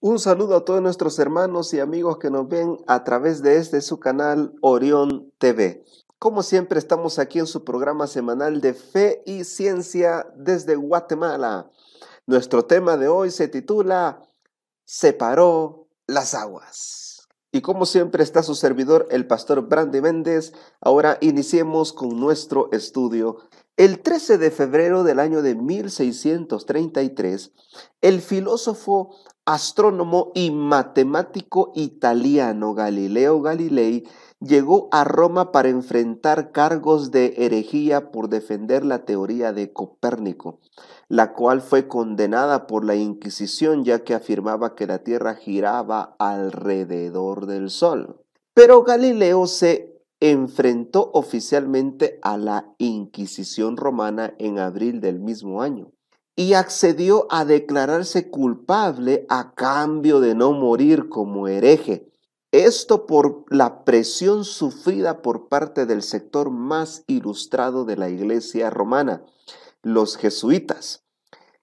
Un saludo a todos nuestros hermanos y amigos que nos ven a través de su canal Orión TV. Como siempre estamos aquí en su programa semanal de Fe y Ciencia desde Guatemala. Nuestro tema de hoy se titula Separó las aguas. Y como siempre está su servidor, el pastor Brandy Méndez. Ahora iniciemos con nuestro estudio. El 13 de febrero del año de 1633, el filósofo, astrónomo y matemático italiano Galileo Galilei llegó a Roma para enfrentar cargos de herejía por defender la teoría de Copérnico, la cual fue condenada por la Inquisición ya que afirmaba que la Tierra giraba alrededor del Sol. Pero Galileo se enfrentó oficialmente a la Inquisición romana en abril del mismo año y accedió a declararse culpable a cambio de no morir como hereje. Esto por la presión sufrida por parte del sector más ilustrado de la Iglesia romana, los jesuitas,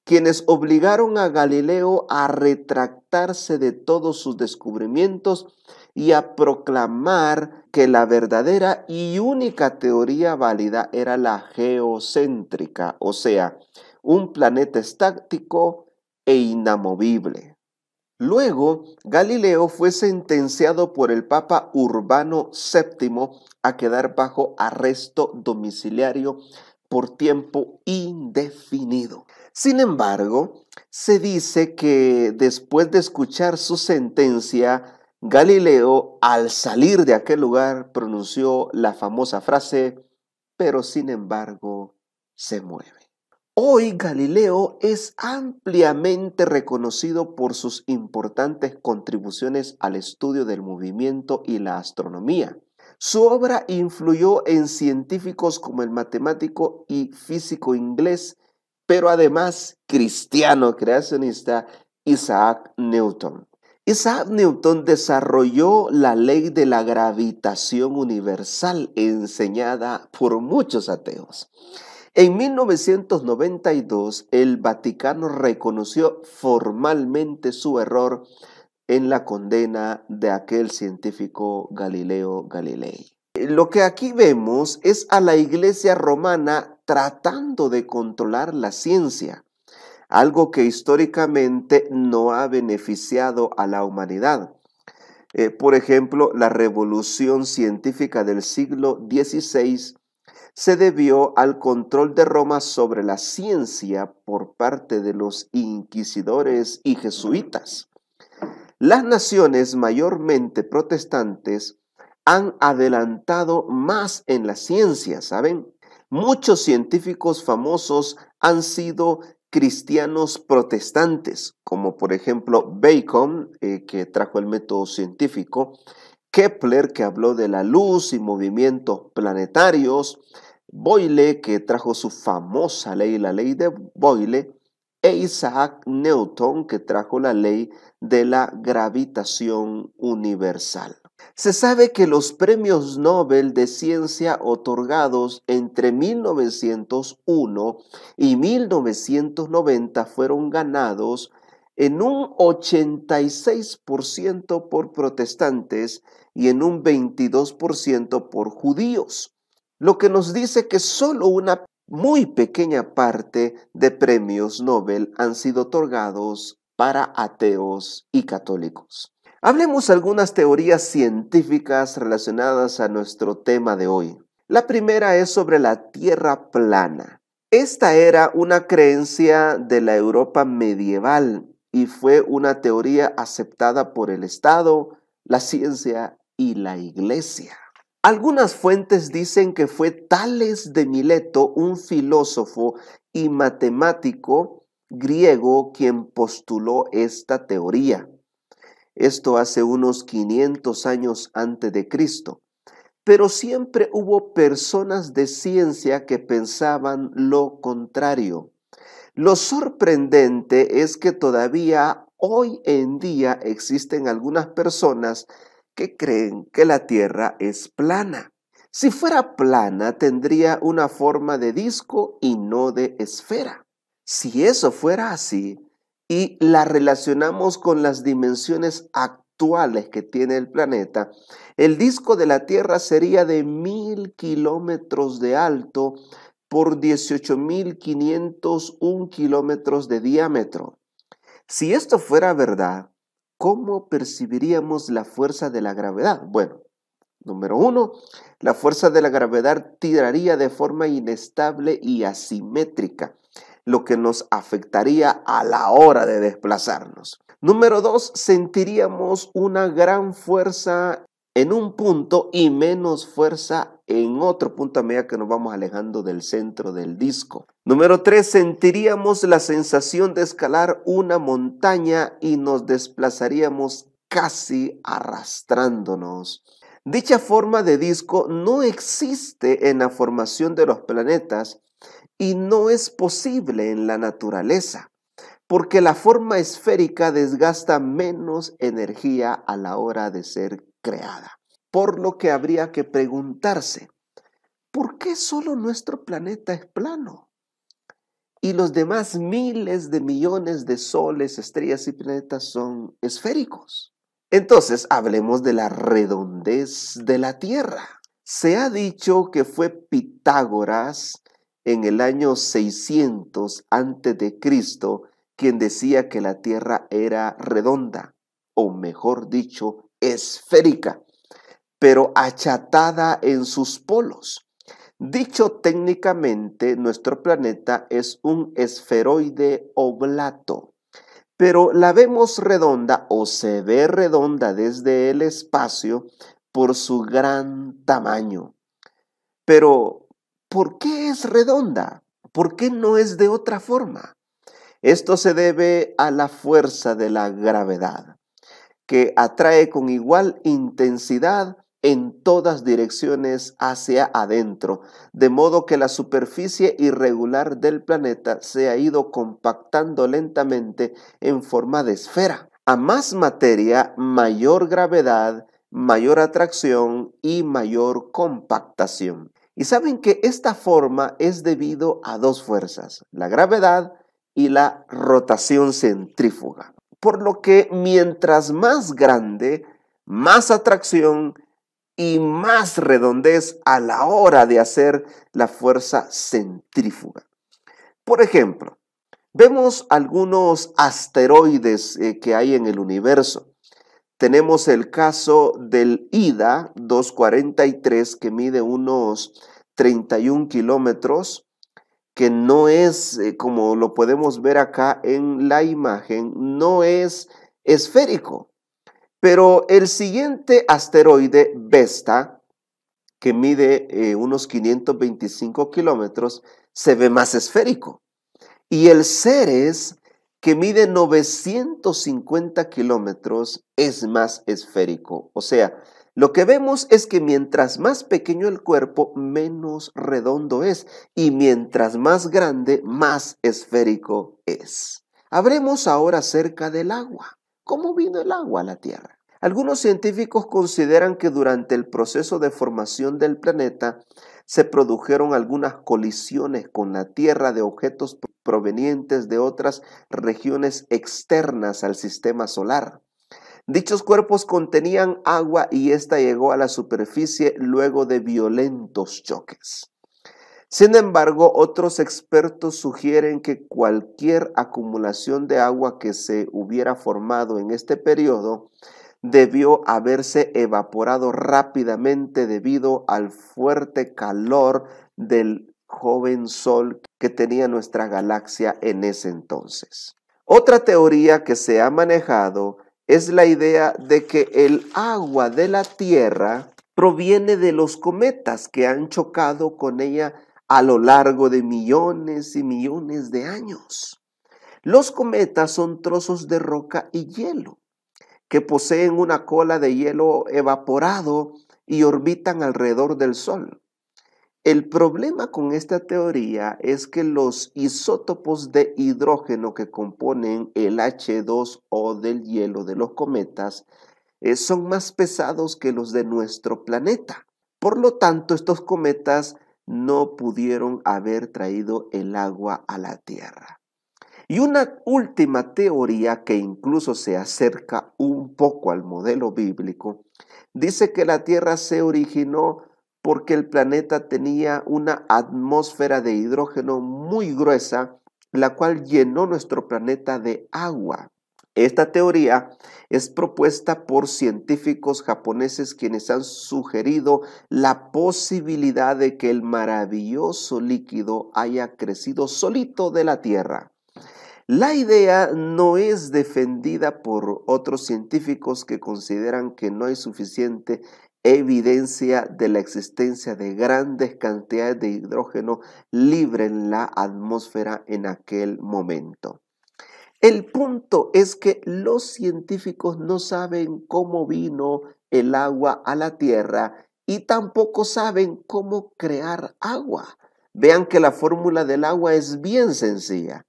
quienes obligaron a Galileo a retractarse de todos sus descubrimientos y a proclamar que la verdadera y única teoría válida era la geocéntrica, o sea, un planeta estático e inamovible. Luego, Galileo fue sentenciado por el Papa Urbano VII a quedar bajo arresto domiciliario por tiempo indefinido. Sin embargo, se dice que después de escuchar su sentencia, Galileo, al salir de aquel lugar, pronunció la famosa frase, pero sin embargo, se mueve. Hoy Galileo es ampliamente reconocido por sus importantes contribuciones al estudio del movimiento y la astronomía. Su obra influyó en científicos como el matemático y físico inglés, pero además cristiano creacionista Isaac Newton. Isaac Newton desarrolló la ley de la gravitación universal enseñada por muchos ateos. En 1992, el Vaticano reconoció formalmente su error en la condena de aquel científico Galileo Galilei. Lo que aquí vemos es a la Iglesia romana tratando de controlar la ciencia, algo que históricamente no ha beneficiado a la humanidad. Por ejemplo, la revolución científica del siglo XVI se debió al control de Roma sobre la ciencia por parte de los inquisidores y jesuitas. Las naciones mayormente protestantes han adelantado más en la ciencia, ¿saben? Muchos científicos famosos han sido cristianos protestantes, como por ejemplo Bacon, que trajo el método científico, Kepler, que habló de la luz y movimientos planetarios, Boyle, que trajo su famosa ley, la ley de Boyle, e Isaac Newton, que trajo la ley de la gravitación universal. Se sabe que los premios Nobel de Ciencia otorgados entre 1901 y 1990 fueron ganados en un 86% por protestantes y en un 22% por judíos, lo que nos dice que solo una muy pequeña parte de premios Nobel han sido otorgados para ateos y católicos. Hablemos algunas teorías científicas relacionadas a nuestro tema de hoy. La primera es sobre la Tierra plana. Esta era una creencia de la Europa medieval y fue una teoría aceptada por el Estado, la ciencia y la Iglesia. Algunas fuentes dicen que fue Tales de Mileto, un filósofo y matemático griego, quien postuló esta teoría. Esto hace unos 500 años antes de Cristo. Pero siempre hubo personas de ciencia que pensaban lo contrario. Lo sorprendente es que todavía hoy en día existen algunas personas que creen que la Tierra es plana. Si fuera plana, tendría una forma de disco y no de esfera. Si eso fuera así, y la relacionamos con las dimensiones actuales que tiene el planeta, el disco de la Tierra sería de 1000 kilómetros de alto por 18.501 kilómetros de diámetro. Si esto fuera verdad, ¿cómo percibiríamos la fuerza de la gravedad? Bueno, número uno, la fuerza de la gravedad tiraría de forma inestable y asimétrica, lo que nos afectaría a la hora de desplazarnos. Número dos, sentiríamos una gran fuerza en un punto y menos fuerza en otro punto a medida que nos vamos alejando del centro del disco. Número tres, sentiríamos la sensación de escalar una montaña y nos desplazaríamos casi arrastrándonos. Dicha forma de disco no existe en la formación de los planetas y no es posible en la naturaleza, porque la forma esférica desgasta menos energía a la hora de ser creada. Por lo que habría que preguntarse, ¿por qué solo nuestro planeta es plano? Y los demás miles de millones de soles, estrellas y planetas son esféricos. Entonces, hablemos de la redondez de la Tierra. Se ha dicho que fue Pitágoras en el año 600 a.C. quien decía que la Tierra era redonda, o mejor dicho, esférica, pero achatada en sus polos. Dicho técnicamente, nuestro planeta es un esferoide oblato, pero la vemos redonda o se ve redonda desde el espacio por su gran tamaño. Pero, ¿por qué es redonda? ¿Por qué no es de otra forma? Esto se debe a la fuerza de la gravedad, que atrae con igual intensidad en todas direcciones hacia adentro, de modo que la superficie irregular del planeta se ha ido compactando lentamente en forma de esfera. A más materia, mayor gravedad, mayor atracción y mayor compactación. Y saben que esta forma es debido a dos fuerzas, la gravedad y la rotación centrífuga. Por lo que mientras más grande, más atracción y más redondez a la hora de hacer la fuerza centrífuga. Por ejemplo, vemos algunos asteroides que hay en el universo. Tenemos el caso del IDA 243 que mide unos 31 kilómetros, que no es, como lo podemos ver acá en la imagen, no es esférico. Pero el siguiente asteroide, Vesta, que mide unos 525 kilómetros, se ve más esférico. Y el Ceres, que mide 950 kilómetros, es más esférico. O sea, lo que vemos es que mientras más pequeño el cuerpo, menos redondo es. Y mientras más grande, más esférico es. Hablemos ahora acerca del agua. ¿Cómo vino el agua a la Tierra? Algunos científicos consideran que durante el proceso de formación del planeta se produjeron algunas colisiones con la Tierra de objetos provenientes de otras regiones externas al sistema solar. Dichos cuerpos contenían agua y ésta llegó a la superficie luego de violentos choques. Sin embargo, otros expertos sugieren que cualquier acumulación de agua que se hubiera formado en este periodo debió haberse evaporado rápidamente debido al fuerte calor del joven sol que tenía nuestra galaxia en ese entonces. Otra teoría que se ha manejado es la idea de que el agua de la Tierra proviene de los cometas que han chocado con ella a lo largo de millones y millones de años. Los cometas son trozos de roca y hielo que poseen una cola de hielo evaporado y orbitan alrededor del Sol. El problema con esta teoría es que los isótopos de hidrógeno que componen el H2O del hielo de los cometas son más pesados que los de nuestro planeta. Por lo tanto, estos cometas no pudieron haber traído el agua a la Tierra. Y una última teoría que incluso se acerca un poco al modelo bíblico, dice que la Tierra se originó porque el planeta tenía una atmósfera de hidrógeno muy gruesa, la cual llenó nuestro planeta de agua. Esta teoría es propuesta por científicos japoneses quienes han sugerido la posibilidad de que el maravilloso líquido haya crecido solito de la Tierra. La idea no es defendida por otros científicos que consideran que no hay suficiente evidencia de la existencia de grandes cantidades de hidrógeno libre en la atmósfera en aquel momento. El punto es que los científicos no saben cómo vino el agua a la Tierra y tampoco saben cómo crear agua. Vean que la fórmula del agua es bien sencilla.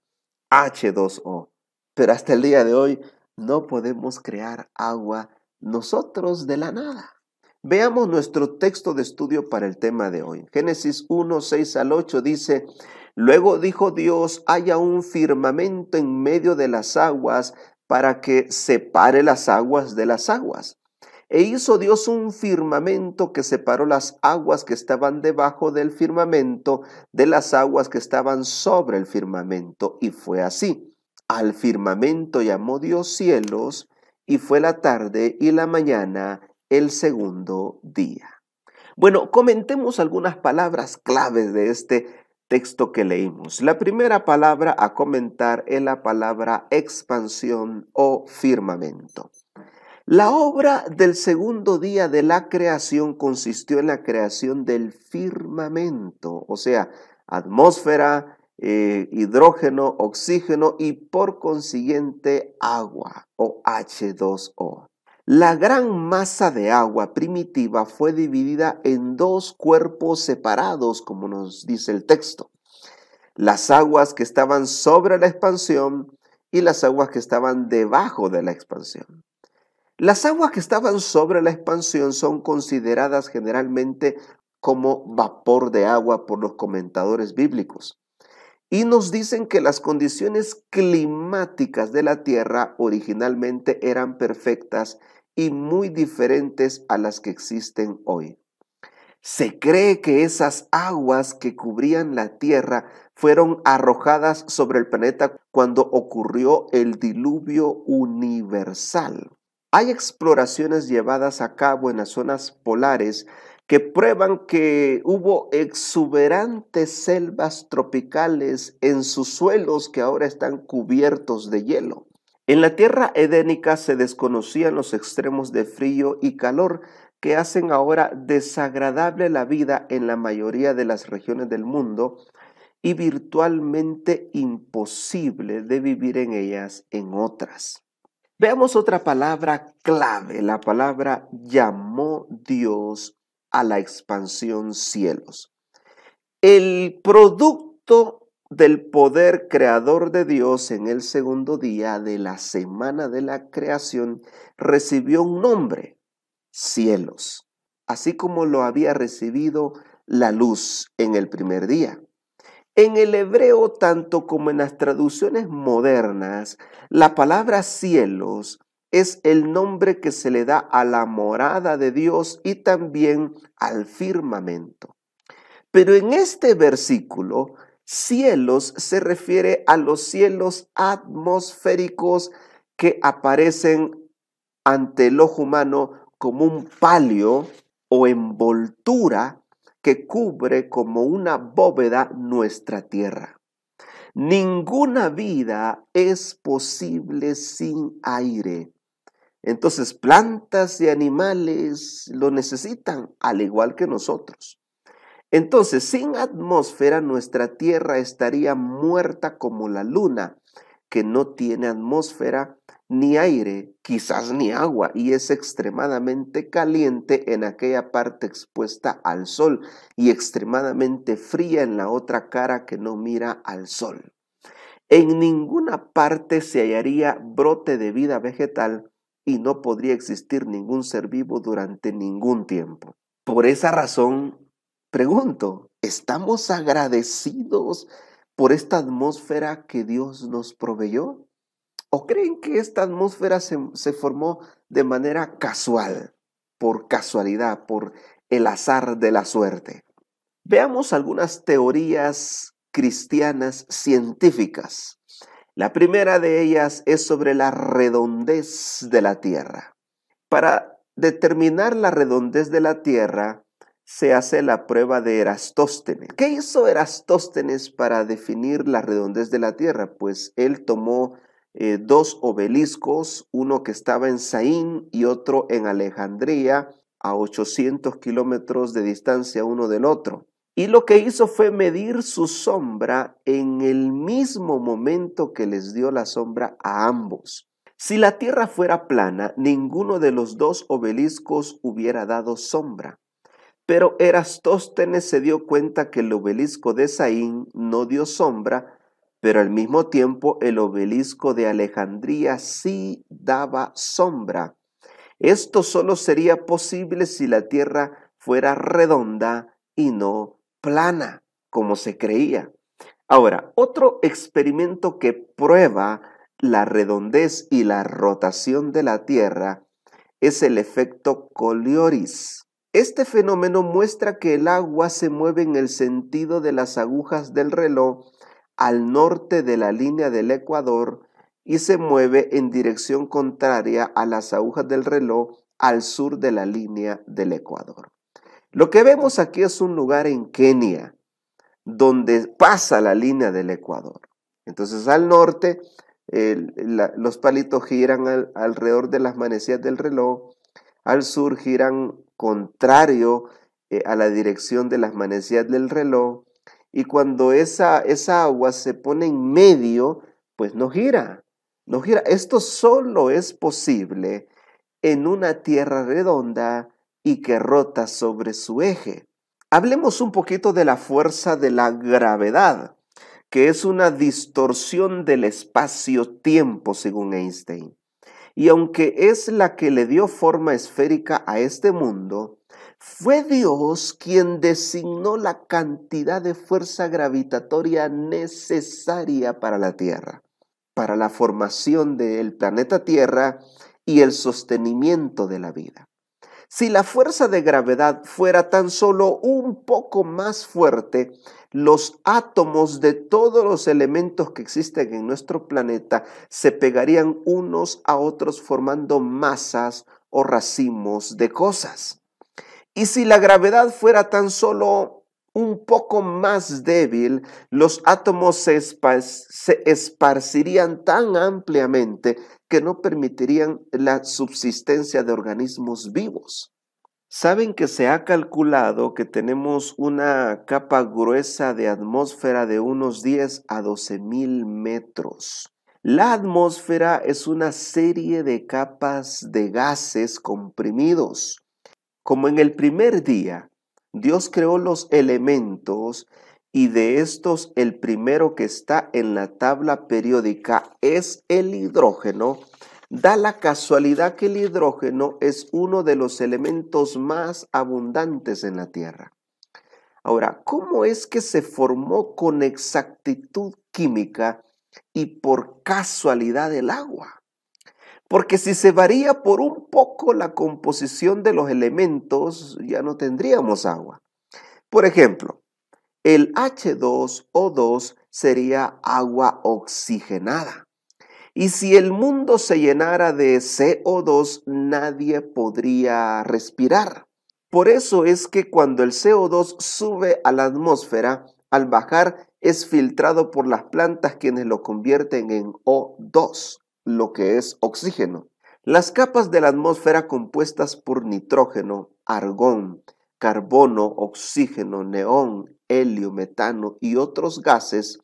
H2O. Pero hasta el día de hoy no podemos crear agua nosotros de la nada. Veamos nuestro texto de estudio para el tema de hoy. Génesis 1, 6 al 8 dice: Luego dijo Dios, haya un firmamento en medio de las aguas para que separe las aguas de las aguas. E hizo Dios un firmamento que separó las aguas que estaban debajo del firmamento de las aguas que estaban sobre el firmamento. Y fue así. Al firmamento llamó Dios cielos, y fue la tarde y la mañana el segundo día. Bueno, comentemos algunas palabras claves de este texto que leímos. La primera palabra a comentar es la palabra expansión o firmamento. La obra del segundo día de la creación consistió en la creación del firmamento, o sea, atmósfera, hidrógeno, oxígeno y por consiguiente agua o H2O. La gran masa de agua primitiva fue dividida en dos cuerpos separados, como nos dice el texto. Las aguas que estaban sobre la expansión y las aguas que estaban debajo de la expansión. Las aguas que estaban sobre la expansión son consideradas generalmente como vapor de agua por los comentadores bíblicos. Y nos dicen que las condiciones climáticas de la Tierra originalmente eran perfectas y muy diferentes a las que existen hoy. Se cree que esas aguas que cubrían la Tierra fueron arrojadas sobre el planeta cuando ocurrió el diluvio universal. Hay exploraciones llevadas a cabo en las zonas polares que prueban que hubo exuberantes selvas tropicales en sus suelos que ahora están cubiertos de hielo. En la tierra edénica se desconocían los extremos de frío y calor que hacen ahora desagradable la vida en la mayoría de las regiones del mundo y virtualmente imposible de vivir en ellas en otras. Veamos otra palabra clave, la palabra llamó Dios a la expansión cielos. El producto del poder creador de Dios en el segundo día de la semana de la creación recibió un nombre, cielos, así como lo había recibido la luz en el primer día. En el hebreo, tanto como en las traducciones modernas, la palabra cielos es el nombre que se le da a la morada de Dios y también al firmamento. Pero en este versículo, cielos se refiere a los cielos atmosféricos que aparecen ante el ojo humano como un palio o envoltura que cubre como una bóveda nuestra tierra. Ninguna vida es posible sin aire. Entonces, plantas y animales lo necesitan, al igual que nosotros. Entonces, sin atmósfera, nuestra tierra estaría muerta como la luna, que no tiene atmósfera ni aire, quizás ni agua, y es extremadamente caliente en aquella parte expuesta al sol y extremadamente fría en la otra cara que no mira al sol. En ninguna parte se hallaría brote de vida vegetal y no podría existir ningún ser vivo durante ningún tiempo. Por esa razón, pregunto, ¿estamos agradecidos por esta atmósfera que Dios nos proveyó? ¿O creen que esta atmósfera se formó de manera casual, por casualidad, por el azar de la suerte? Veamos algunas teorías cristianas científicas. La primera de ellas es sobre la redondez de la Tierra. Para determinar la redondez de la Tierra, se hace la prueba de Eratóstenes. ¿Qué hizo Eratóstenes para definir la redondez de la Tierra? Pues él tomó dos obeliscos, uno que estaba en Saín y otro en Alejandría, a 800 kilómetros de distancia uno del otro. Y lo que hizo fue medir su sombra en el mismo momento que les dio la sombra a ambos. Si la Tierra fuera plana, ninguno de los dos obeliscos hubiera dado sombra. Pero Eratóstenes se dio cuenta que el obelisco de Saín no dio sombra, pero al mismo tiempo el obelisco de Alejandría sí daba sombra. Esto solo sería posible si la Tierra fuera redonda y no plana, como se creía. Ahora, otro experimento que prueba la redondez y la rotación de la Tierra es el efecto Coriolis. Este fenómeno muestra que el agua se mueve en el sentido de las agujas del reloj al norte de la línea del ecuador y se mueve en dirección contraria a las agujas del reloj al sur de la línea del ecuador. Lo que vemos aquí es un lugar en Kenia, donde pasa la línea del ecuador. Entonces al norte los palitos giran alrededor de las manecillas del reloj, al sur giran contrario a la dirección de las manecillas del reloj, y cuando esa agua se pone en medio, pues no gira. Esto solo es posible en una tierra redonda y que rota sobre su eje. Hablemos un poquito de la fuerza de la gravedad, que es una distorsión del espacio-tiempo según Einstein. Y aunque es la que le dio forma esférica a este mundo, fue Dios quien designó la cantidad de fuerza gravitatoria necesaria para la Tierra, para la formación del planeta Tierra y el sostenimiento de la vida. Si la fuerza de gravedad fuera tan solo un poco más fuerte, los átomos de todos los elementos que existen en nuestro planeta se pegarían unos a otros formando masas o racimos de cosas. Y si la gravedad fuera tan solo un poco más débil, los átomos se esparcirían tan ampliamente que no permitirían la subsistencia de organismos vivos. Saben que se ha calculado que tenemos una capa gruesa de atmósfera de unos 10 a 12.000 metros. La atmósfera es una serie de capas de gases comprimidos. Como en el primer día, Dios creó los elementos y de estos el primero que está en la tabla periódica es el hidrógeno. Da la casualidad que el hidrógeno es uno de los elementos más abundantes en la Tierra. Ahora, ¿cómo es que se formó con exactitud química y por casualidad el agua? Porque si se varía por un poco la composición de los elementos, ya no tendríamos agua. Por ejemplo, el H2O2 sería agua oxigenada. Y si el mundo se llenara de CO2, nadie podría respirar. Por eso es que cuando el CO2 sube a la atmósfera, al bajar es filtrado por las plantas quienes lo convierten en O2, lo que es oxígeno. Las capas de la atmósfera compuestas por nitrógeno, argón, carbono, oxígeno, neón, helio, metano y otros gases,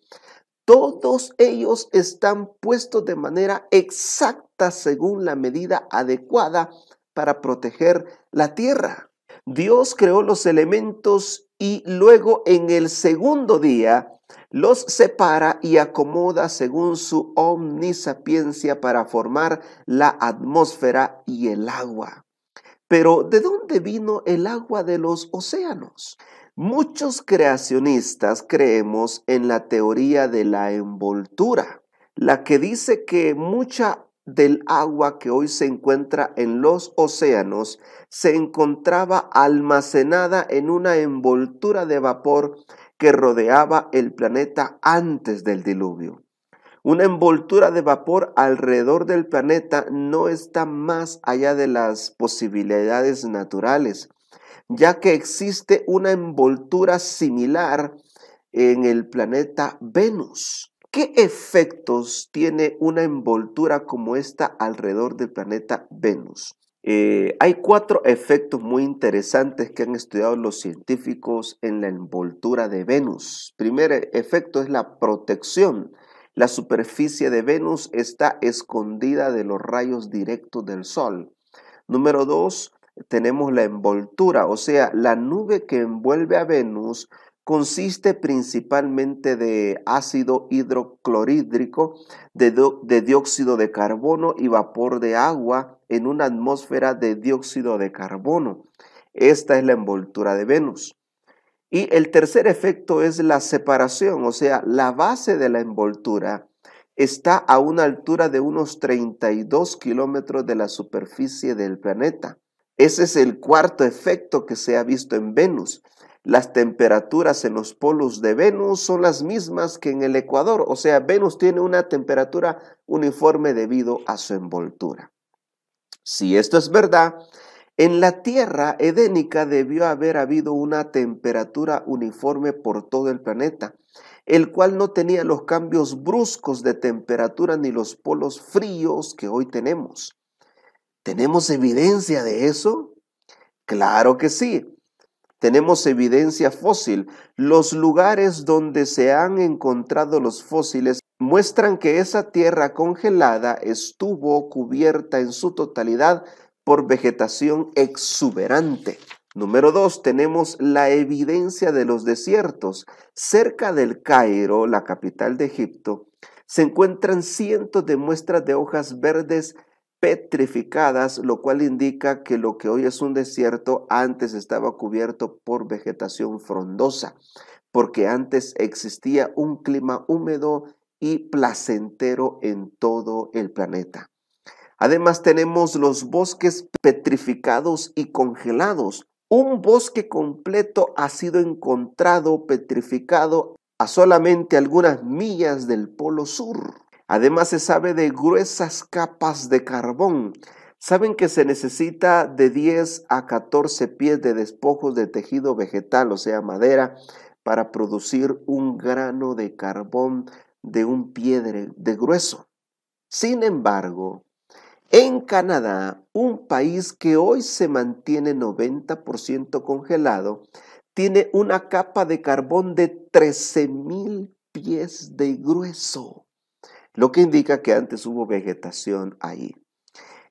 todos ellos están puestos de manera exacta según la medida adecuada para proteger la Tierra. Dios creó los elementos y luego en el segundo día los separa y acomoda según su omnisapiencia para formar la atmósfera y el agua. Pero ¿de dónde vino el agua de los océanos? Muchos creacionistas creemos en la teoría de la envoltura, la que dice que mucha del agua que hoy se encuentra en los océanos se encontraba almacenada en una envoltura de vapor que rodeaba el planeta antes del diluvio. Una envoltura de vapor alrededor del planeta no está más allá de las posibilidades naturales, ya que existe una envoltura similar en el planeta Venus. ¿Qué efectos tiene una envoltura como esta alrededor del planeta Venus? Hay 4 efectos muy interesantes que han estudiado los científicos en la envoltura de Venus. Primer efecto es la protección. La superficie de Venus está escondida de los rayos directos del Sol. Número 2, tenemos la envoltura, o sea, la nube que envuelve a Venus consiste principalmente de ácido hidroclorhídrico, de dióxido de carbono y vapor de agua en una atmósfera de dióxido de carbono. Esta es la envoltura de Venus. Y el tercer efecto es la separación, o sea, la base de la envoltura está a una altura de unos 32 kilómetros de la superficie del planeta. Ese es el cuarto efecto que se ha visto en Venus. Las temperaturas en los polos de Venus son las mismas que en el Ecuador, o sea, Venus tiene una temperatura uniforme debido a su envoltura. Si esto es verdad, en la tierra edénica debió haber habido una temperatura uniforme por todo el planeta, el cual no tenía los cambios bruscos de temperatura ni los polos fríos que hoy tenemos. ¿Tenemos evidencia de eso? Claro que sí. Tenemos evidencia fósil. Los lugares donde se han encontrado los fósiles muestran que esa tierra congelada estuvo cubierta en su totalidad por vegetación exuberante. Número 2, tenemos la evidencia de los desiertos. Cerca del Cairo, la capital de Egipto, se encuentran cientos de muestras de hojas verdes petrificadas, lo cual indica que lo que hoy es un desierto antes estaba cubierto por vegetación frondosa, porque antes existía un clima húmedo y placentero en todo el planeta. Además tenemos los bosques petrificados y congelados. Un bosque completo ha sido encontrado petrificado a solamente algunas millas del Polo Sur. Además se sabe de gruesas capas de carbón. Saben que se necesita de 10 a 14 pies de despojos de tejido vegetal, o sea, madera, para producir un grano de carbón de un pie de grueso. Sin embargo, en Canadá, un país que hoy se mantiene 90% congelado, tiene una capa de carbón de 13,000 pies de grueso, lo que indica que antes hubo vegetación ahí.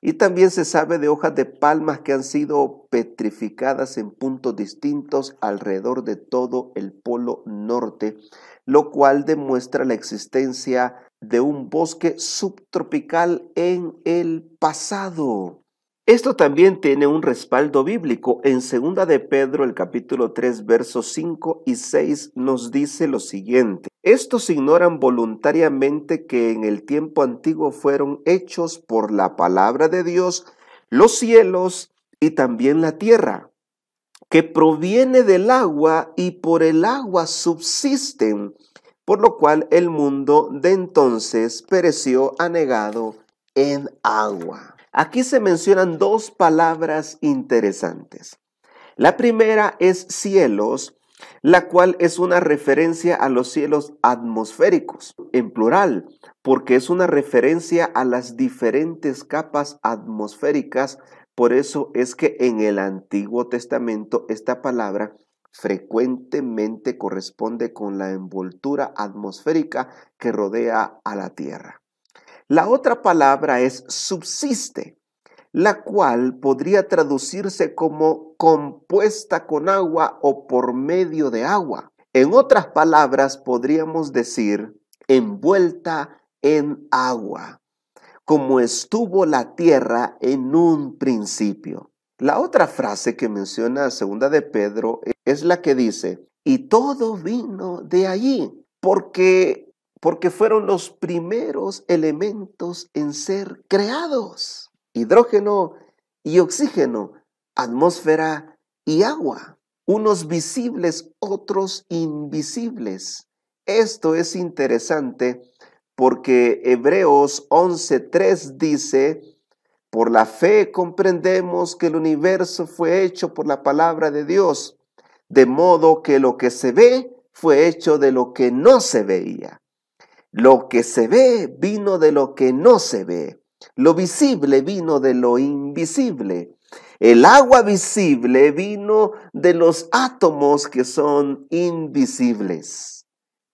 Y también se sabe de hojas de palmas que han sido petrificadas en puntos distintos alrededor de todo el Polo Norte, lo cual demuestra la existencia de un bosque subtropical en el pasado. Esto también tiene un respaldo bíblico. En 2 de Pedro, el capítulo 3, versos 5 y 6, nos dice lo siguiente. Estos ignoran voluntariamente que en el tiempo antiguo fueron hechos por la palabra de Dios los cielos y también la tierra, que proviene del agua y por el agua subsisten, por lo cual el mundo de entonces pereció anegado en agua. Aquí se mencionan 2 palabras interesantes. La primera es cielos, la cual es una referencia a los cielos atmosféricos, en plural, porque es una referencia a las diferentes capas atmosféricas. Por eso es que en el Antiguo Testamento esta palabra frecuentemente corresponde con la envoltura atmosférica que rodea a la tierra. La otra palabra es subsiste, la cual podría traducirse como compuesta con agua o por medio de agua. En otras palabras, podríamos decir envuelta en agua, como estuvo la tierra en un principio. La otra frase que menciona segunda de Pedro es la que dice, y todo vino de allí, porque fueron los primeros elementos en ser creados. Hidrógeno y oxígeno, atmósfera y agua, unos visibles, otros invisibles. Esto es interesante porque Hebreos 11:3 dice, por la fe comprendemos que el universo fue hecho por la palabra de Dios, de modo que lo que se ve fue hecho de lo que no se veía. Lo que se ve vino de lo que no se ve. Lo visible vino de lo invisible. El agua visible vino de los átomos que son invisibles.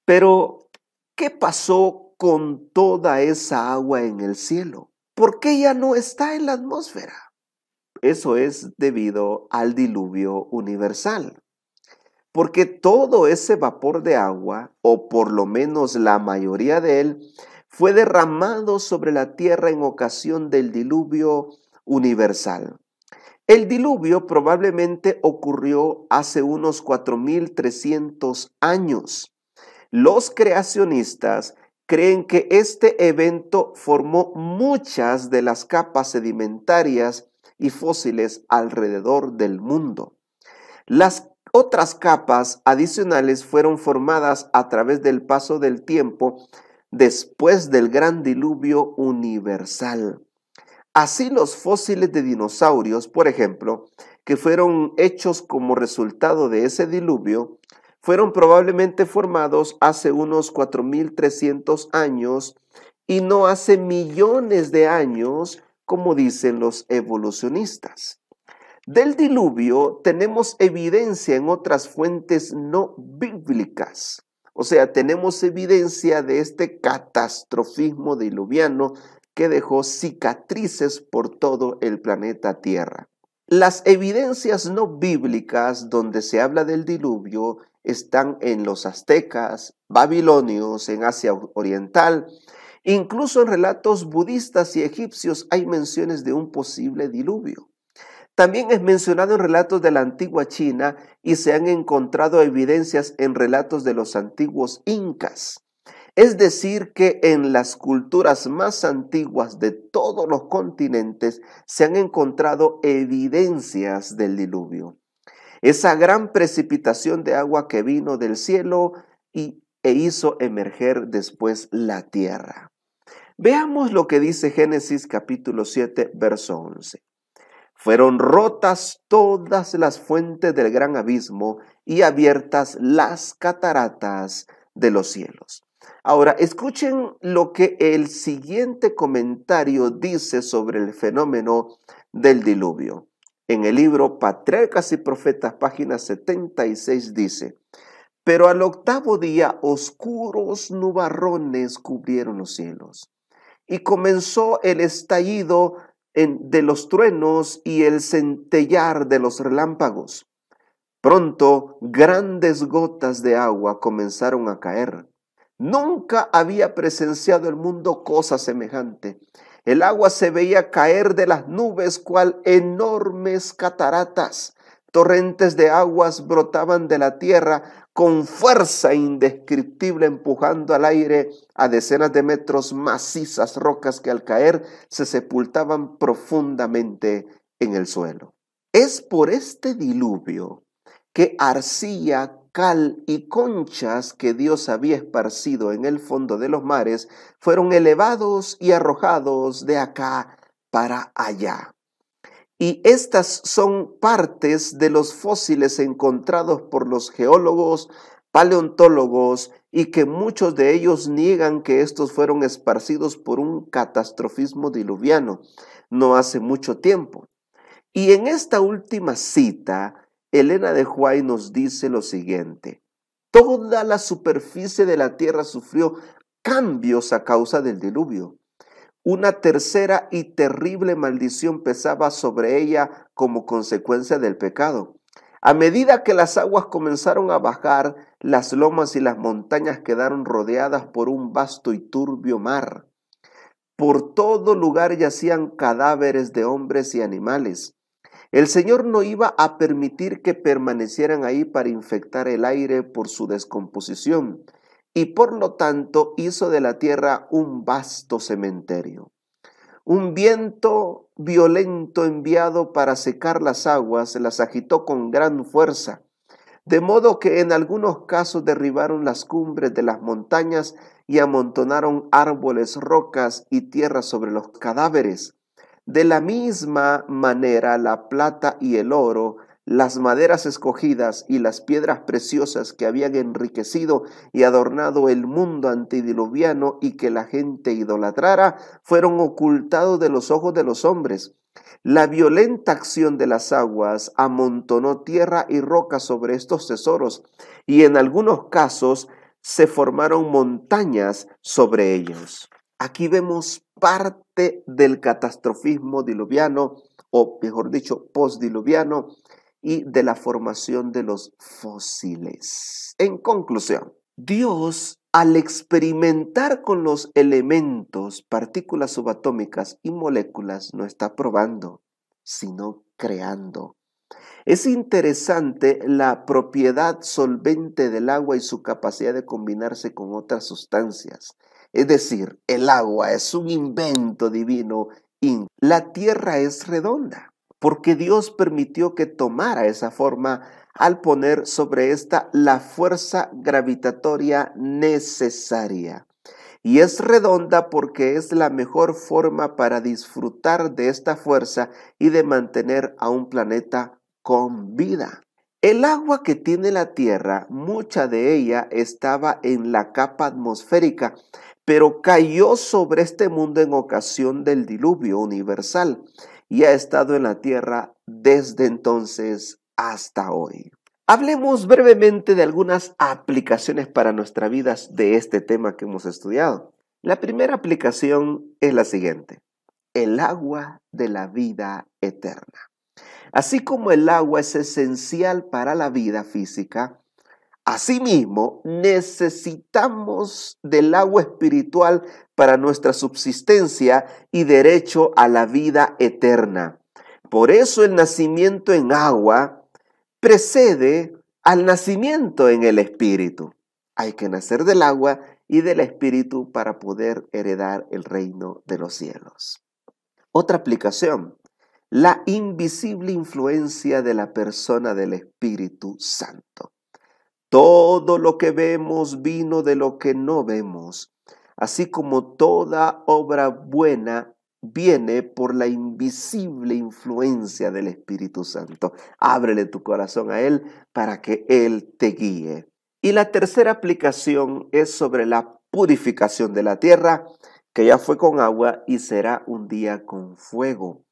Pero, ¿qué pasó con toda esa agua en el cielo? ¿Por qué ya no está en la atmósfera? Eso es debido al diluvio universal. Porque todo ese vapor de agua, o por lo menos la mayoría de él, fue derramado sobre la tierra en ocasión del diluvio universal. El diluvio probablemente ocurrió hace unos 4.300 años. Los creacionistas creen que este evento formó muchas de las capas sedimentarias y fósiles alrededor del mundo. Las otras capas adicionales fueron formadas a través del paso del tiempo después del gran diluvio universal. Así los fósiles de dinosaurios, por ejemplo, que fueron hechos como resultado de ese diluvio, fueron probablemente formados hace unos 4.300 años y no hace millones de años, como dicen los evolucionistas. Del diluvio tenemos evidencia en otras fuentes no bíblicas. O sea, tenemos evidencia de este catastrofismo diluviano que dejó cicatrices por todo el planeta Tierra. Las evidencias no bíblicas donde se habla del diluvio están en los aztecas, babilonios, en Asia Oriental. Incluso en relatos budistas y egipcios hay menciones de un posible diluvio. También es mencionado en relatos de la antigua China y se han encontrado evidencias en relatos de los antiguos incas. Es decir, que en las culturas más antiguas de todos los continentes se han encontrado evidencias del diluvio. Esa gran precipitación de agua que vino del cielo e hizo emerger después la tierra. Veamos lo que dice Génesis capítulo 7, verso 11. Fueron rotas todas las fuentes del gran abismo y abiertas las cataratas de los cielos. Ahora, escuchen lo que el siguiente comentario dice sobre el fenómeno del diluvio. En el libro Patriarcas y Profetas, página 76, dice, pero al octavo día oscuros nubarrones cubrieron los cielos y comenzó el estallido de los truenos y el centellar de los relámpagos. Pronto grandes gotas de agua comenzaron a caer. Nunca había presenciado el mundo cosa semejante. El agua se veía caer de las nubes cual enormes cataratas. Torrentes de aguas brotaban de la tierra con fuerza indescriptible, empujando al aire a decenas de metros macizas rocas que al caer se sepultaban profundamente en el suelo. Es por este diluvio que arcilla, cal y conchas que Dios había esparcido en el fondo de los mares fueron elevados y arrojados de acá para allá. Y estas son partes de los fósiles encontrados por los geólogos, paleontólogos, y que muchos de ellos niegan que estos fueron esparcidos por un catastrofismo diluviano no hace mucho tiempo. Y en esta última cita, Elena de White nos dice lo siguiente: toda la superficie de la tierra sufrió cambios a causa del diluvio. Una tercera y terrible maldición pesaba sobre ella como consecuencia del pecado. A medida que las aguas comenzaron a bajar, las lomas y las montañas quedaron rodeadas por un vasto y turbio mar. Por todo lugar yacían cadáveres de hombres y animales. El Señor no iba a permitir que permanecieran ahí para infectar el aire por su descomposición y por lo tanto hizo de la tierra un vasto cementerio. Un viento violento enviado para secar las aguas las agitó con gran fuerza, de modo que en algunos casos derribaron las cumbres de las montañas y amontonaron árboles, rocas y tierra sobre los cadáveres. De la misma manera, la plata y el oro, las maderas escogidas y las piedras preciosas que habían enriquecido y adornado el mundo antediluviano y que la gente idolatrara, fueron ocultados de los ojos de los hombres. La violenta acción de las aguas amontonó tierra y roca sobre estos tesoros, y en algunos casos se formaron montañas sobre ellos. Aquí vemos parte del catastrofismo diluviano, o mejor dicho, postdiluviano, y de la formación de los fósiles. En conclusión, Dios, al experimentar con los elementos, partículas subatómicas y moléculas, no está probando, sino creando. Es interesante la propiedad solvente del agua y su capacidad de combinarse con otras sustancias. Es decir, el agua es un invento divino. La tierra es redonda, porque Dios permitió que tomara esa forma al poner sobre esta la fuerza gravitatoria necesaria. Y es redonda porque es la mejor forma para disfrutar de esta fuerza y de mantener a un planeta con vida. El agua que tiene la Tierra, mucha de ella estaba en la capa atmosférica, pero cayó sobre este mundo en ocasión del diluvio universal y ha estado en la Tierra desde entonces hasta hoy. Hablemos brevemente de algunas aplicaciones para nuestras vidas de este tema que hemos estudiado. La primera aplicación es la siguiente: el agua de la vida eterna. Así como el agua es esencial para la vida física, asimismo necesitamos del agua espiritual para nuestra subsistencia y derecho a la vida eterna. Por eso el nacimiento en agua precede al nacimiento en el espíritu. Hay que nacer del agua y del espíritu para poder heredar el reino de los cielos. Otra aplicación: la invisible influencia de la persona del Espíritu Santo. Todo lo que vemos vino de lo que no vemos, así como toda obra buena viene por la invisible influencia del Espíritu Santo. Ábrele tu corazón a Él para que Él te guíe. Y la tercera aplicación es sobre la purificación de la tierra, que ya fue con agua y será un día con fuego.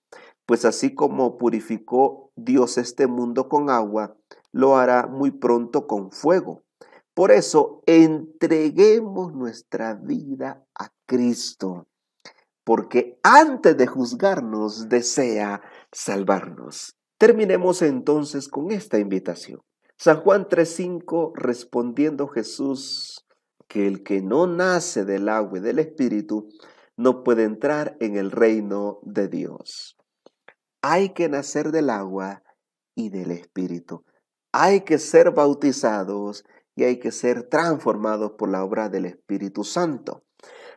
Pues así como purificó Dios este mundo con agua, lo hará muy pronto con fuego. Por eso, entreguemos nuestra vida a Cristo, porque antes de juzgarnos desea salvarnos. Terminemos entonces con esta invitación. San Juan 3:5, respondiendo Jesús, que el que no nace del agua y del Espíritu no puede entrar en el reino de Dios. Hay que nacer del agua y del Espíritu. Hay que ser bautizados y hay que ser transformados por la obra del Espíritu Santo.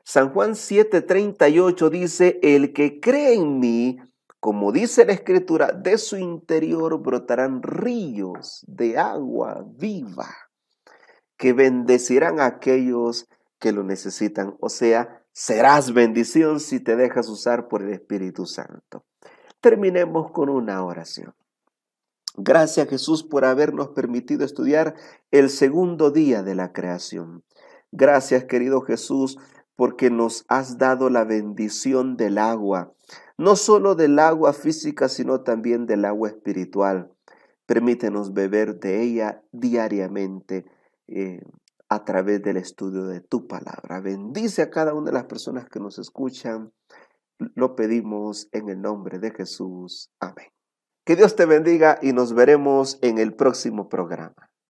San Juan 7:38 dice: el que cree en mí, como dice la Escritura, de su interior brotarán ríos de agua viva, que bendecirán a aquellos que lo necesitan. O sea, serás bendición si te dejas usar por el Espíritu Santo. Terminemos con una oración. Gracias, Jesús, por habernos permitido estudiar el segundo día de la creación. Gracias, querido Jesús, porque nos has dado la bendición del agua, no solo del agua física, sino también del agua espiritual. Permítenos beber de ella diariamente a través del estudio de tu palabra. Bendice a cada una de las personas que nos escuchan. Lo pedimos en el nombre de Jesús. Amén. Que Dios te bendiga y nos veremos en el próximo programa.